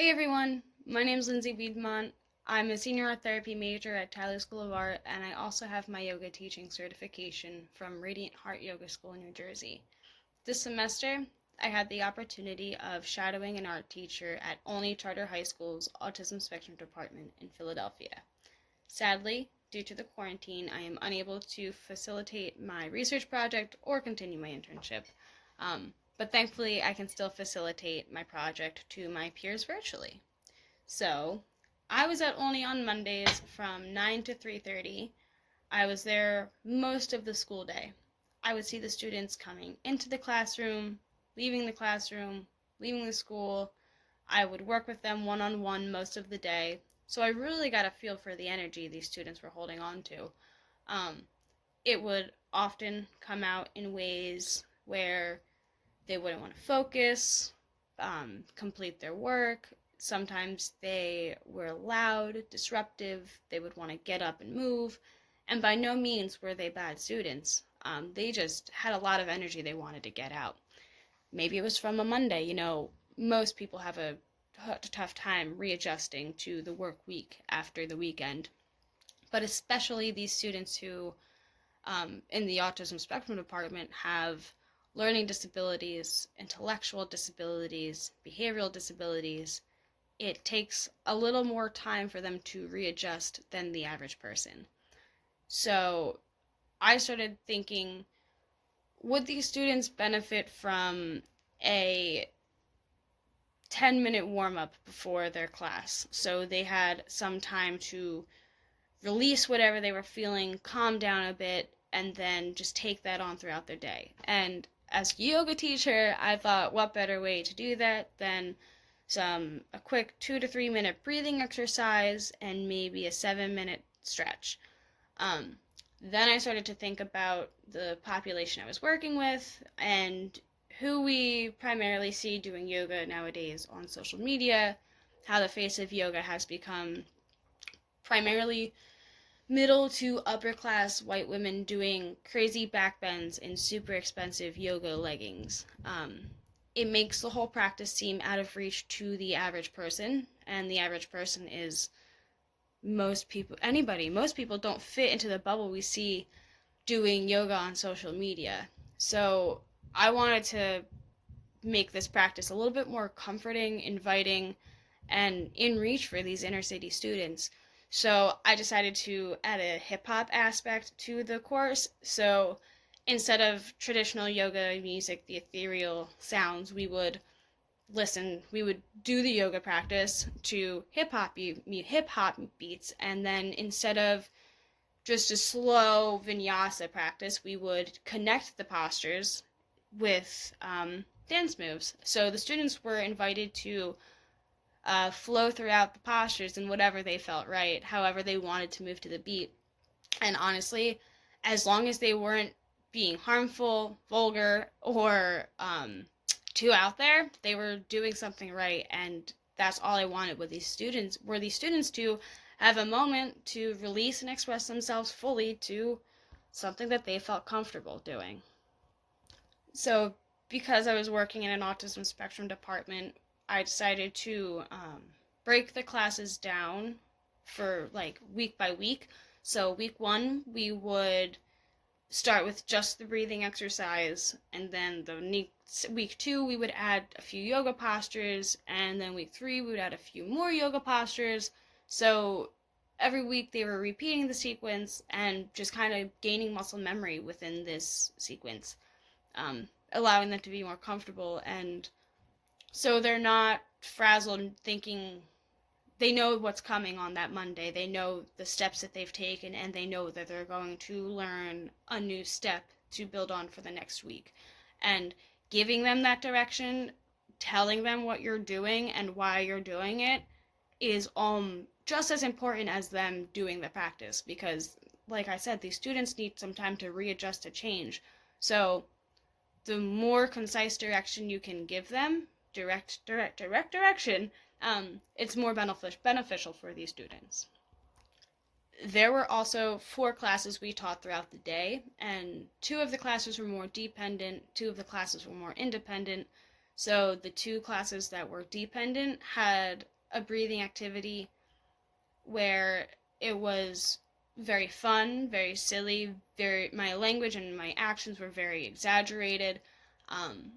Hey everyone, my name is Lindsay Wiedemont. I'm a senior art therapy major at Tyler School of Art, and I also have my yoga teaching certification from Radiant Heart Yoga School in New Jersey. This semester, I had the opportunity of shadowing an art teacher at Olney Charter High School's Autism Spectrum Department in Philadelphia. Sadly, due to the quarantine, I am unable to facilitate my research project or continue my internship. But thankfully, I can still facilitate my project to my peers virtually. So, I was at Olney on Mondays from 9 to 3:30. I was there most of the school day. I would see the students coming into the classroom, leaving leaving the school. I would work with them one-on-one most of the day. So I really got a feel for the energy these students were holding on to. Um, it would often come out in ways where they wouldn't want to focus, complete their work. Sometimes they were loud, disruptive, they would want to get up and move, and by no means were they bad students. They just had a lot of energy they wanted to get out. Maybe it was from a Monday. Most people have a tough time readjusting to the work week after the weekend, but especially these students who, in the autism spectrum department, have learning disabilities, intellectual disabilities, behavioral disabilities. It takes a little more time for them to readjust than the average person. So I started thinking, would these students benefit from a 10-minute warm-up before their class, so they had some time to release whatever they were feeling, calm down a bit, and then just take that on throughout their day. And as a yoga teacher, I thought, what better way to do that than a quick 2 to 3 minute breathing exercise and maybe a 7-minute stretch. Then I started to think about the population I was working with and who we primarily see doing yoga nowadays on social media, how the face of yoga has become primarily middle to upper class white women doing crazy backbends in super expensive yoga leggings. It makes the whole practice seem out of reach to the average person, and the average person is most people don't fit into the bubble we see doing yoga on social media. So I wanted to make this practice a little bit more comforting, inviting, and in reach for these inner city students. So I decided to add a hip hop aspect to the course. So instead of traditional yoga music, the ethereal sounds, we would do the yoga practice to hip hop beats, and then instead of just a slow vinyasa practice, we would connect the postures with dance moves. So the students were invited to flow throughout the postures in whatever they felt right, however they wanted to move to the beat. And honestly, as long as they weren't being harmful, vulgar, or too out there, they were doing something right. And that's all I wanted with these students, were these students to have a moment to release and express themselves fully to something that they felt comfortable doing. So because I was working in an autism spectrum department, I decided to break the classes down for like week by week. So week one, we would start with just the breathing exercise, and then week two, we would add a few yoga postures, and then week three, we would add a few more yoga postures. So every week they were repeating the sequence and just kind of gaining muscle memory within this sequence, allowing them to be more comfortable, and so they're not frazzled thinking they know what's coming on that Monday. They know the steps that they've taken, and they know that they're going to learn a new step to build on for the next week. And giving them that direction, telling them what you're doing and why you're doing it, is just as important as them doing the practice, because like I said, these students need some time to readjust to change. So the more concise direction you can give them, direct direction, it's more beneficial for these students. There were also 4 classes we taught throughout the day, and 2 of the classes were more dependent, 2 of the classes were more independent. So the 2 classes that were dependent had a breathing activity where it was very fun, very silly, my language and my actions were very exaggerated. Um,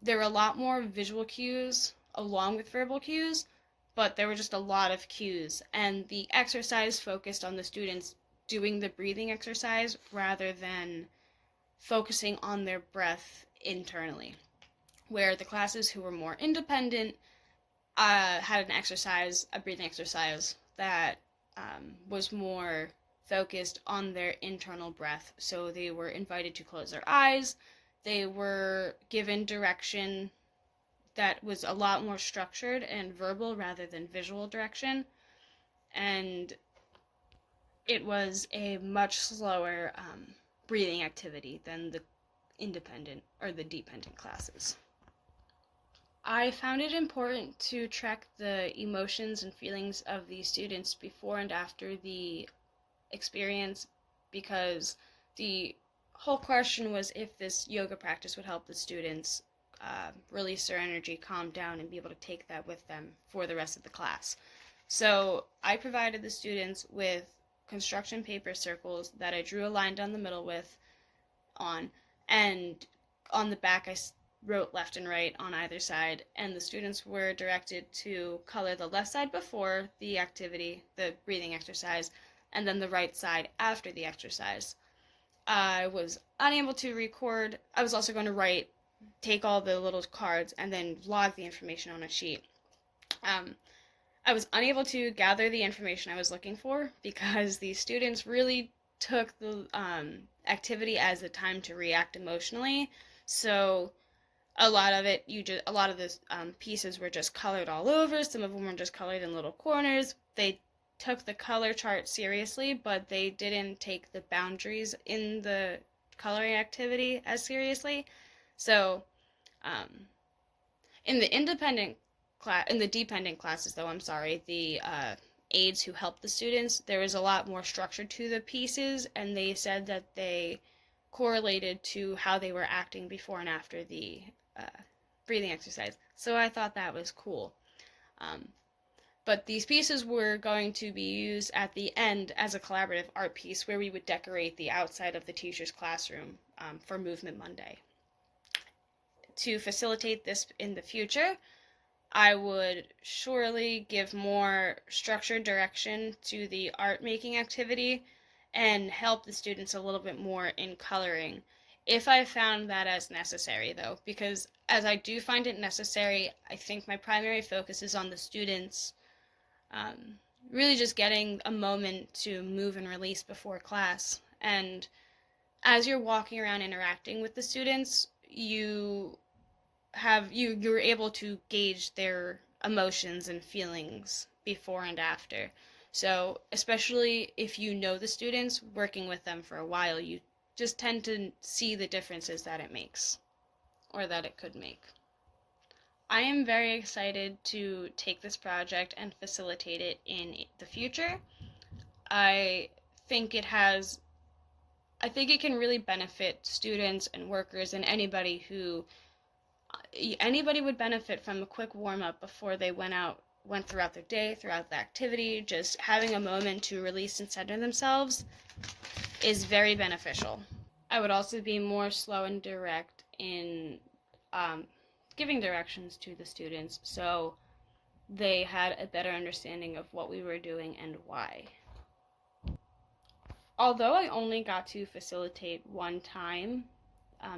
there were a lot more visual cues along with verbal cues, but there were just a lot of cues, and the exercise focused on the students doing the breathing exercise rather than focusing on their breath internally. Where the classes who were more independent had a breathing exercise that was more focused on their internal breath. So they were invited to close their eyes. They were given direction that was a lot more structured and verbal rather than visual direction. And it was a much slower breathing activity than the independent or the dependent classes. I found it important to track the emotions and feelings of the students before and after the experience, because the whole question was if this yoga practice would help the students release their energy, calm down, and be able to take that with them for the rest of the class. So I provided the students with construction paper circles that I drew a line down the middle and on the back I wrote left and right on either side, and the students were directed to color the left side before the activity, the breathing exercise, and then the right side after the exercise. I was unable to record. I was also going to take all the little cards and then log the information on a sheet. I was unable to gather the information I was looking for because the students really took the activity as a time to react emotionally. So a lot of the pieces were just colored all over. Some of them were just colored in little corners. They took the color chart seriously, but they didn't take the boundaries in the coloring activity as seriously. So, in the dependent classes, though, the aides who helped the students, there was a lot more structure to the pieces, and they said that they correlated to how they were acting before and after the breathing exercise. So I thought that was cool. But these pieces were going to be used at the end as a collaborative art piece where we would decorate the outside of the teacher's classroom for Movement Monday. To facilitate this in the future, I would surely give more structured direction to the art making activity and help the students a little bit more in coloring, if I found that as necessary, though, because as I do find it necessary, I think my primary focus is on the students really just getting a moment to move and release before class. And as you're walking around interacting with the students, you're able to gauge their emotions and feelings before and after. So especially if you know the students, working with them for a while, you just tend to see the differences that it makes, or that it could make. I am very excited to take this project and facilitate it in the future. I think it can really benefit students and workers and anybody would benefit from a quick warm-up before they went throughout their day, throughout the activity. Just having a moment to release and center themselves is very beneficial. I would also be more slow and direct in giving directions to the students so they had a better understanding of what we were doing and why. Although I only got to facilitate one time,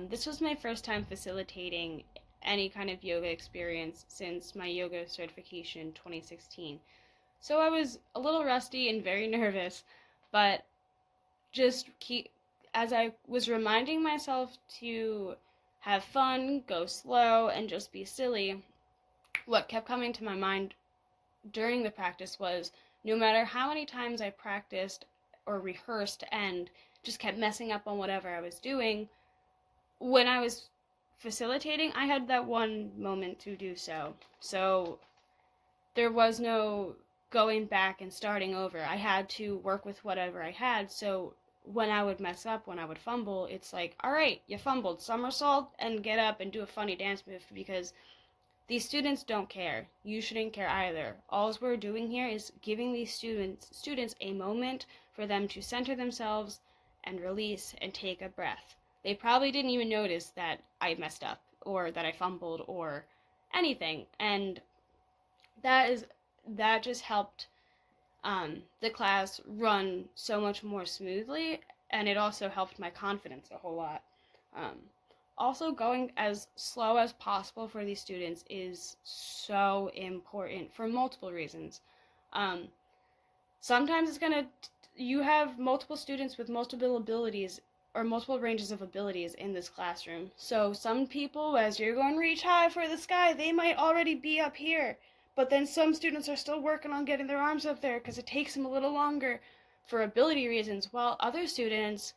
this was my first time facilitating any kind of yoga experience since my yoga certification in 2016. So I was a little rusty and very nervous, but as I was reminding myself to have fun, go slow, and just be silly, what kept coming to my mind during the practice was no matter how many times I practiced or rehearsed and just kept messing up on whatever I was doing, when I was facilitating, I had that one moment to do so. So there was no going back and starting over. I had to work with whatever I had, so when I would mess up, when I would fumble, it's like, all right, you fumbled, somersault and get up and do a funny dance move, because These students don't care. You shouldn't care either. All we're doing here is giving these students a moment for them to center themselves and release and take a breath. They probably didn't even notice that I messed up or that I fumbled or anything. And that just helped the class run so much more smoothly, and it also helped my confidence a whole lot. Um, Also, going as slow as possible for these students is so important for multiple reasons. Um, Sometimes you have multiple students with multiple abilities or multiple ranges of abilities in this classroom. So some people, as you're going to reach high for the sky, they might already be up here. But then some students are still working on getting their arms up there because it takes them a little longer for ability reasons, while other students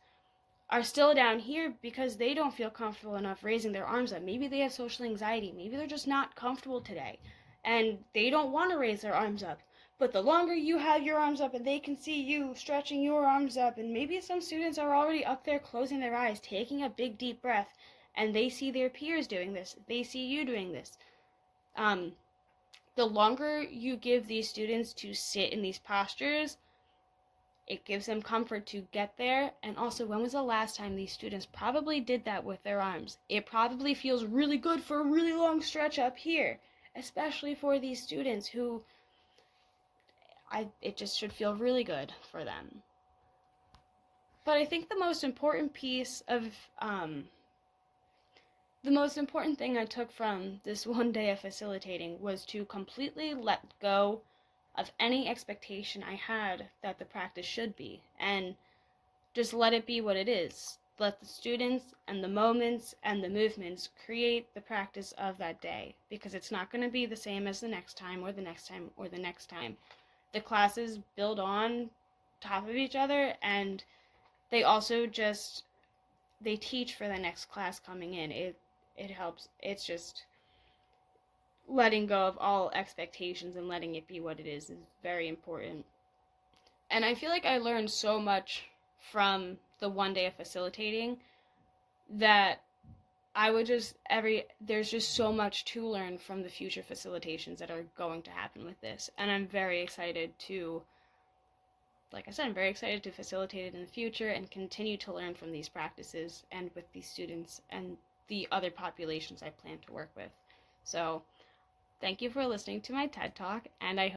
are still down here because they don't feel comfortable enough raising their arms up. Maybe they have social anxiety. Maybe they're just not comfortable today and they don't want to raise their arms up. But the longer you have your arms up and they can see you stretching your arms up, and maybe some students are already up there closing their eyes, taking a big deep breath, and they see their peers doing this. They see you doing this. Um, the longer you give these students to sit in these postures, it gives them comfort to get there. And also, when was the last time these students probably did that with their arms? It probably feels really good for a really long stretch up here, especially for these students who it just should feel really good for them. But I think the most important thing I took from this one day of facilitating was to completely let go of any expectation I had that the practice should be, and just let it be what it is. Let the students and the moments and the movements create the practice of that day, because it's not going to be the same as the next time or the next time or the next time. The classes build on top of each other, and they also they teach for the next class coming in. It helps. It's just letting go of all expectations and letting it be what it is very important. And I feel like I learned so much from the one day of facilitating that there's just so much to learn from the future facilitations that are going to happen with this. And I'm very excited to, like I said, I'm very excited to facilitate it in the future and continue to learn from these practices and with these students and the other populations I plan to work with. So thank you for listening to my TED Talk, and I hope